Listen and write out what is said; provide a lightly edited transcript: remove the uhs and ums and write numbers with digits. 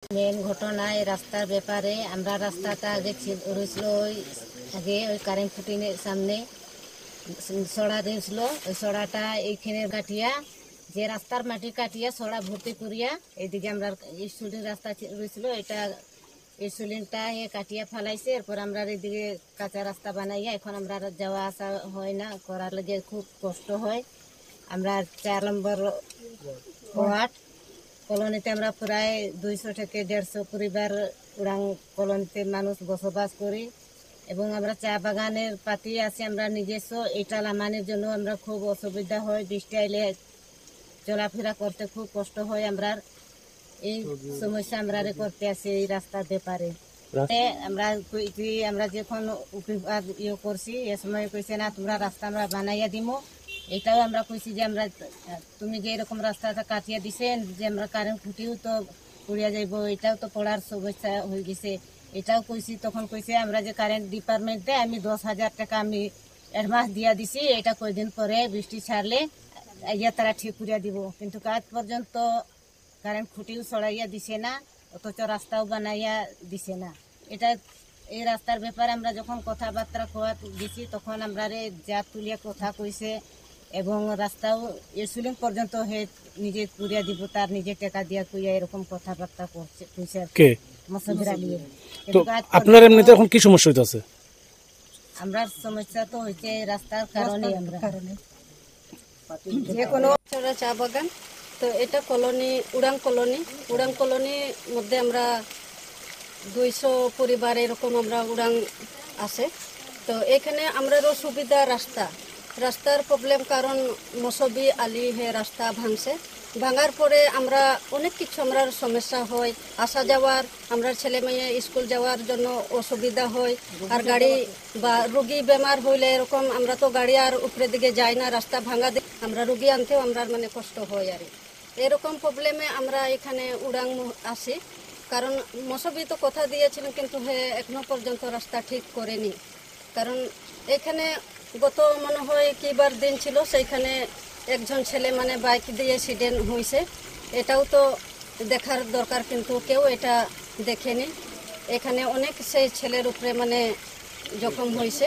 Main ঘটনা এই রাস্তার ব্যাপারে আমরা রাস্তাটা আগে রয়েছিল ওই কারেন্ট খুঁটির সামনে সড়া দিয়েছিল। ওই সড়াটা এইখানে কাটিয়া যে রাস্তার মাটি কাটিয়া সড়া ভর্তি করিয়া এইদিকে আমরা স্টুডেন্ট রাস্তা রয়েছিল এটা স্টুডেন্টটা কাটিয়া ফেলাইছে। এরপর আমরা এইদিকে কাঁচা রাস্তা বানাইয়া এখন আমরা যাওয়া আসা হয় না, করার লাগে খুব কষ্ট হয়। আমরা 4 নম্বর ওয়ার্ড কলোনিতে আমরা প্রায় 200 থেকে 150 পরিবার উড়াং কলোনিতে মানুষ বসবাস করি এবং আমরা চা বাগানের পাতি আছি। আমরা নিজস্ব এটা লামানের জন্য আমরা খুব অসুবিধা হয়, বৃষ্টি আইলে চলাফেরা করতে খুব কষ্ট হয়। আমরা এই সমস্যা আমরা করতে আছি এই রাস্তার ব্যাপারে। আমরা যখন করছি এ সময় কইছে না তোমরা রাস্তা আমরা বানাইয়া দিমো। এটাও আমরা কইছি যে আমরা তুমি যে এরকম রাস্তাটা কাটিয়ে দিছেন যে আমরা কারেন্ট খুঁটিও তো পড়িয়া যাইব, এটাও তো পড়ার সমস্যা হয়ে গেছে, এটাও কইছি। তখন কইছে আমরা যে কারেন্ট ডিপার্টমেন্টে আমি 10,000 টাকা আমি অ্যাডভান্স দিয়া দিছি, এটা কয়দিন পরে বৃষ্টি ছাড়লে ইয়া তারা ঠিক করিয়া দিব। কিন্তু কাজ পর্যন্ত কারেন্ট খুঁটিও ছড়াইয়া দিছে না, অথচ রাস্তাও বানাইয়া দিছে না। এটা এই রাস্তার ব্যাপারে আমরা যখন কথাবার্তা কোয়া দিছি তখন আমরা যা তুলিয়া কথা কইছে এবং রাস্তাও এসুলিং পর্যন্ত হে নিজে করিয়া দিব, তার নিজে টাকা দিয়া কইয়া এরকম কথাবার্তা কইছে মসজিদ আলিয়ে। আপনার এমনিতে এখন কি সমস্যা হইতাছে? আমরা সমস্যা তো হইছে রাস্তার কারণে। আমরা যে কোনো চা বাগান তো এটা কলোনি উড়াং কলোনির মধ্যে আমরা 200 পরিবার এরকম আমরা উড়াং আছে। তো এখানে আমারও সুবিধা রাস্তার প্রবলেম, কারণ মসবি আলী হে রাস্তা ভাঙছে। ভাঙার পরে আমরা অনেক কিছু আমরা সমস্যা হয়, আসা যাওয়ার, আমরা ছেলে মেয়ে স্কুল যাওয়ার জন্য অসুবিধা হয়। আর গাড়ি বা রুগী বেমার হইলে এরকম আমরা তো গাড়ি আর উপরে দিকে যাই না, রাস্তা ভাঙা দিকে আমরা রুগী আনতেও আমরা মানে কষ্ট হয়। আর এরকম প্রবলেমে আমরা এখানে উড়াং আসি, কারণ মসবি তো কথা দিয়েছিলেন কিন্তু এখনো পর্যন্ত রাস্তা ঠিক করেনি। কারণ এখানে গত মনে হয় কিবার দিন ছিল, সেইখানে একজন ছেলে মানে বাইক দিয়ে অ্যাক্সিডেন্ট হয়েছে, এটাও তো দেখার দরকার, কিন্তু কেউ এটা দেখেনি। এখানে অনেক সেই ছেলের উপরে মানে জখম হয়েছে।